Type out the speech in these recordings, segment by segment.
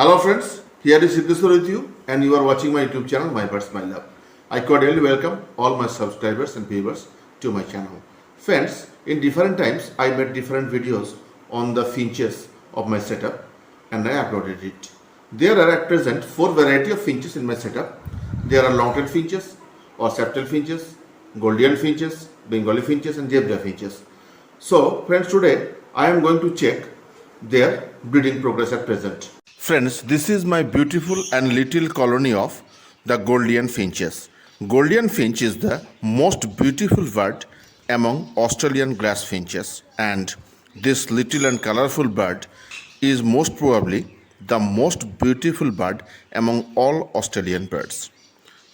Hello friends, here is Siddheswar with you and you are watching my YouTube channel My Birds My Love. I cordially welcome all my subscribers and viewers to my channel. Friends, in different times I made different videos on the finches of my setup and I uploaded it. There are at present 4 variety of finches in my setup. There are long-tailed finches or septal finches, Gouldian finches, Bengali finches and jebra finches. So friends, today I am going to check their breeding progress at present. Friends, this is my beautiful and little colony of the Gouldian finches. Gouldian finch is the most beautiful bird among Australian grass finches, and this little and colorful bird is most probably the most beautiful bird among all Australian birds.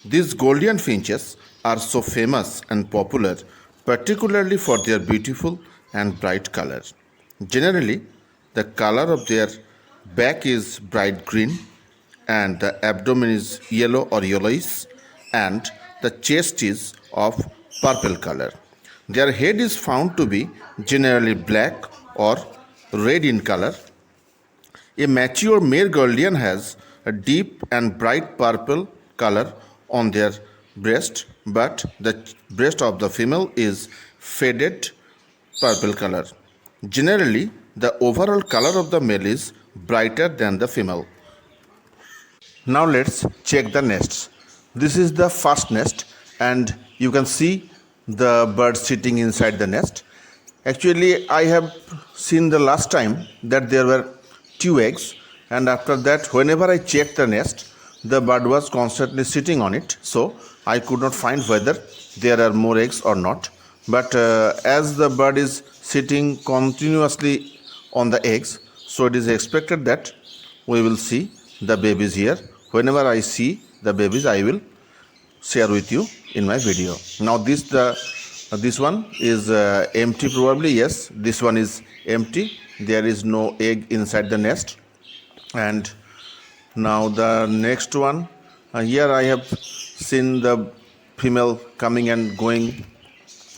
These Gouldian finches are so famous and popular, particularly for their beautiful and bright color. Generally, the color of their back is bright green and the abdomen is yellow or yellowish and the chest is of purple color. Their head is found to be generally black or red in color. A mature male Gouldian has a deep and bright purple color on their breast, but the breast of the female is faded purple color. Generally, the overall color of the male is brighter than the female. Now let's check the nests. This is the first nest and you can see the bird sitting inside the nest. Actually, I have seen the last time that there were 2 eggs, and after that whenever I checked the nest, the bird was constantly sitting on it, so I could not find whether there are more eggs or not. But as the bird is sitting continuously on the eggs, so it is expected that we will see the babies here. Whenever I see the babies, I will share with you in my video. Now this one is empty probably. Yes, this one is empty. There is no egg inside the nest. And now the next one, here I have seen the female coming and going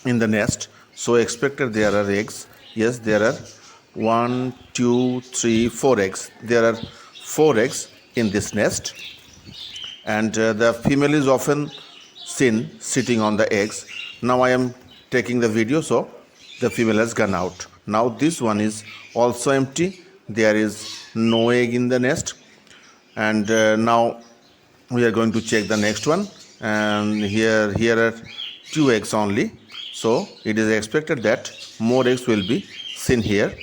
in the nest, so expected there are eggs. Yes, there are 1, 2, 3, 4 eggs. There are 4 eggs in this nest, and the female is often seen sitting on the eggs. Now I am taking the video, so the female has gone out. Now this one is also empty. There is no egg in the nest, and now we are going to check the next one, and here are 2 eggs only. So it is expected that more eggs will be seen here.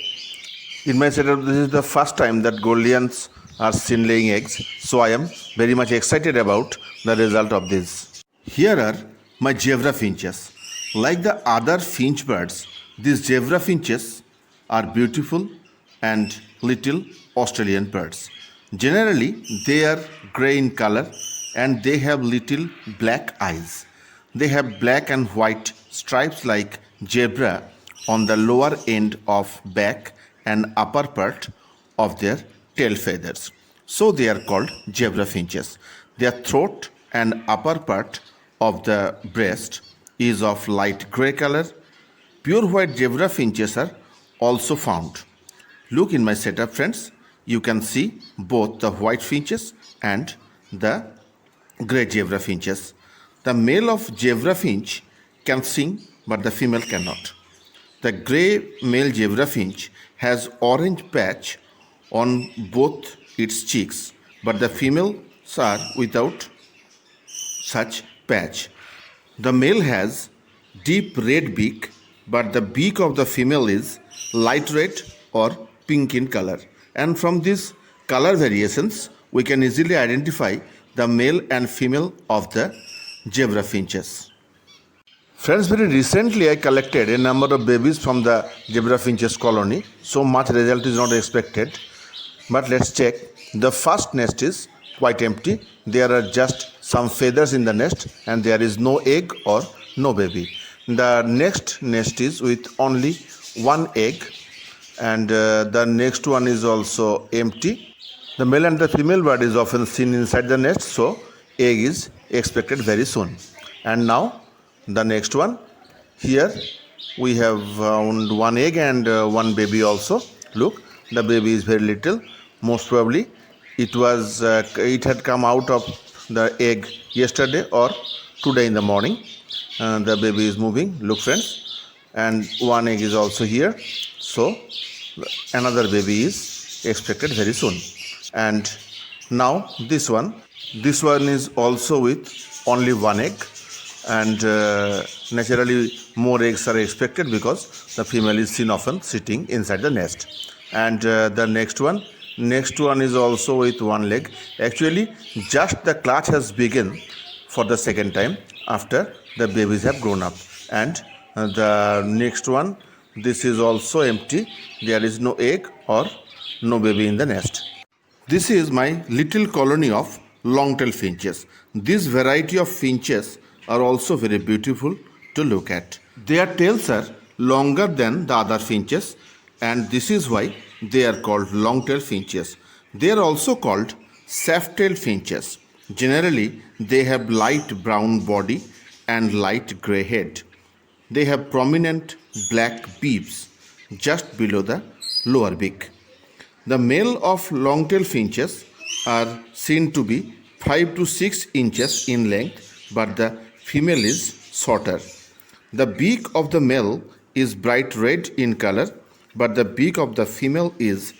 In my setup, this is the first time that Gouldians are seen laying eggs, so I am very much excited about the result of this. Here are my jebra finches. Like the other finch birds, these jebra finches are beautiful and little Australian birds. Generally, they are grey in color and they have little black eyes. They have black and white stripes like zebra on the lower end of back and upper part of their tail feathers. So they are called jebra finches. Their throat and upper part of the breast is of light grey color. Pure white jebra finches are also found. Look in my setup, friends. You can see both the white finches and the grey jebra finches. The male of jebra finch can sing, but the female cannot. The grey male jebra finch has orange patch on both its cheeks, but the females are without such patch. The male has deep red beak, but the beak of the female is light red or pink in color. And from these color variations, we can easily identify the male and female of the jebra finches. Friends, very recently I collected a number of babies from the jebra finches colony. So much result is not expected. But let's check. The first nest is quite empty. There are just some feathers in the nest and there is no egg or no baby. The next nest is with only 1 egg, and the next one is also empty. The male and the female bird is often seen inside the nest, so egg is expected very soon. And now the next one, here we have found 1 egg and 1 baby also. Look, the baby is very little. Most probably it had come out of the egg yesterday or today in the morning. The baby is moving, look friends, and one egg is also here. So another baby is expected very soon. And now this one is also with only one egg, and naturally more eggs are expected because the female is seen often sitting inside the nest. And the next one is also with one leg. Actually just the clutch has begun for the second time after the babies have grown up. And the next one, this is also empty. There is no egg or no baby in the nest. This is my little colony of long-tailed finches. This variety of finches are also very beautiful to look at. Their tails are longer than the other finches, and this is why they are called long-tailed finches. They are also called shaft-tailed finches. Generally, they have light brown body and light grey head. They have prominent black beaks just below the lower beak. The male of long-tailed finches are seen to be 5 to 6 inches in length, but the female is shorter. The beak of the male is bright red in color, but the beak of the female is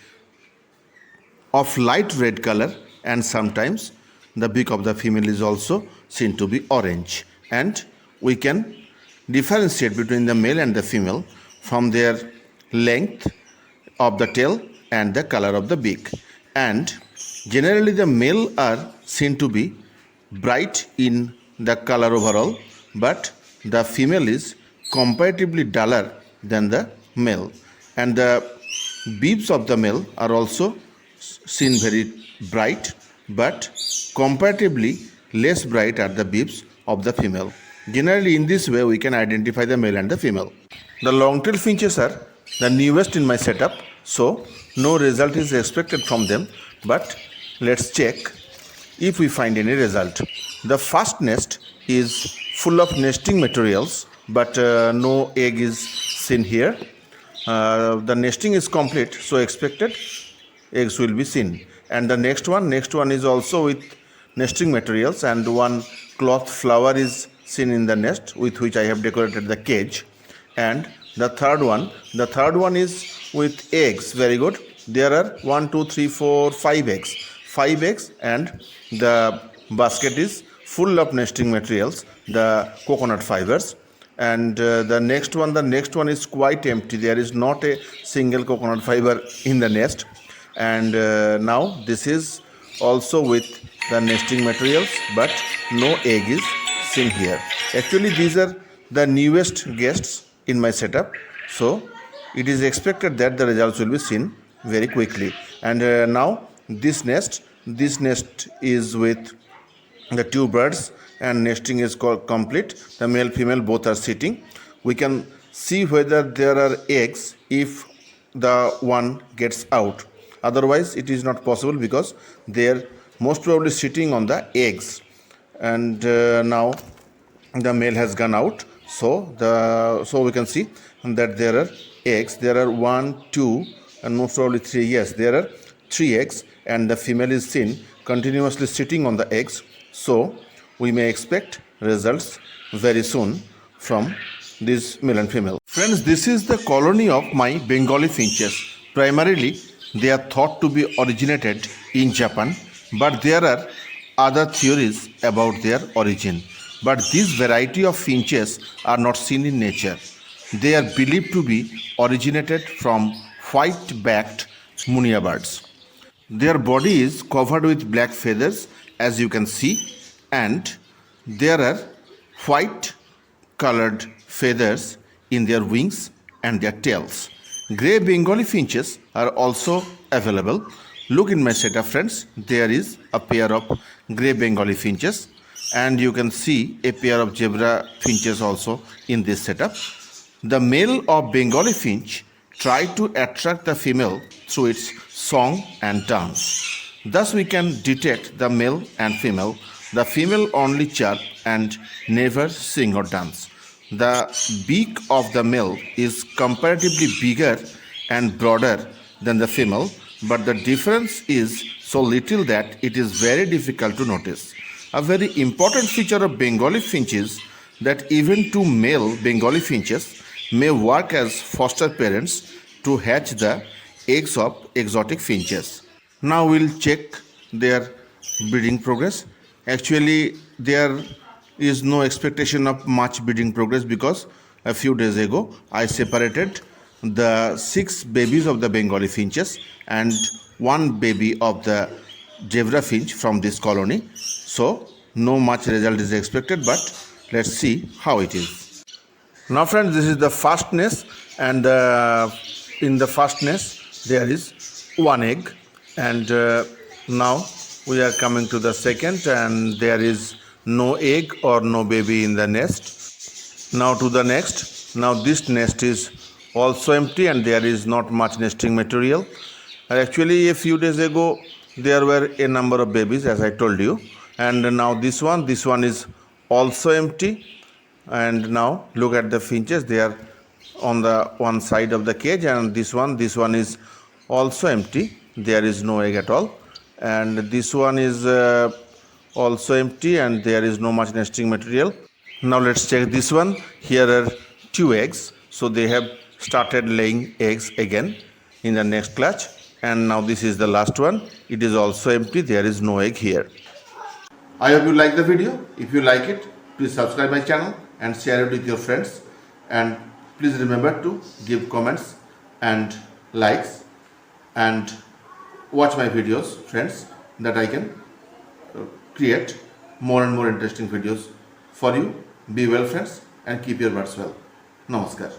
of light red color, and sometimes the beak of the female is also seen to be orange. And we can differentiate between the male and the female from their length of the tail and the color of the beak. And generally the male are seen to be bright in the color overall, but the female is comparatively duller than the male. And the beaks of the male are also seen very bright, but comparatively less bright are the beaks of the female. Generally in this way we can identify the male and the female. The long-tailed finches are the newest in my setup, so no result is expected from them, but let's check if we find any result. The first nest is full of nesting materials, but no egg is seen here. The nesting is complete, so expected eggs will be seen. And the next one is also with nesting materials, and one cloth flower is seen in the nest with which I have decorated the cage. And the third one is with eggs. Very good. There are 1, 2, 3, 4, 5 eggs. 5 eggs, and the basket is full of nesting materials, the coconut fibers. And the next one is quite empty. There is not a single coconut fiber in the nest. And now this is also with the nesting materials, but no egg is seen here. Actually these are the newest guests in my setup, so it is expected that the results will be seen very quickly. And now this nest is with the 2 birds, and nesting is complete. The male female both are sitting. We can see whether there are eggs if the one gets out. Otherwise it is not possible because they are most probably sitting on the eggs. And now the male has gone out, so we can see that there are eggs. There are 1, 2, and most probably 3. Yes, there are 3 eggs, and the female is seen continuously sitting on the eggs. So we may expect results very soon from this male and female. Friends, this is the colony of my Bengali finches. Primarily they are thought to be originated in Japan, but there are other theories about their origin. But this variety of finches are not seen in nature. They are believed to be originated from white-backed munia birds. Their body is covered with black feathers, as you can see, and there are white colored feathers in their wings and their tails. Grey Bengali finches are also available. Look in my setup, friends. There is a pair of grey Bengali finches, and you can see a pair of jebra finches also in this setup. The male of Bengali finch tries to attract the female through its song and dance. Thus we can detect the male and female. The female only chirp and never sing or dance. The beak of the male is comparatively bigger and broader than the female, but the difference is so little that it is very difficult to notice. A very important feature of Bengali finch is that even two male Bengali finches may work as foster parents to hatch the eggs of exotic finches. Now we'll check their breeding progress. Actually, there is no expectation of much breeding progress because a few days ago I separated the 6 babies of the Bengali finches and 1 baby of the jebra finch from this colony. So no much result is expected, but let's see how it is. Now friends, this is the first nest, and in the first nest there is 1 egg, and now we are coming to the second, and there is no egg or no baby in the nest. Now to the next. Now this nest is also empty and there is not much nesting material. Actually, a few days ago there were a number of babies, as I told you, and now this one is also empty. And now look at the finches, they are on the one side of the cage, and this one is also empty, there is no egg at all. And this one is also empty and there is no much nesting material. Now let's check this one. Here are 2 eggs, so they have started laying eggs again in the next clutch. And now this is the last one, it is also empty, there is no egg here. I hope you like the video. If you like it, please subscribe my channel and share it with your friends. And please remember to give comments and likes and watch my videos, friends, that I can create more and more interesting videos for you. Be well, friends, and keep your birds well. Namaskar.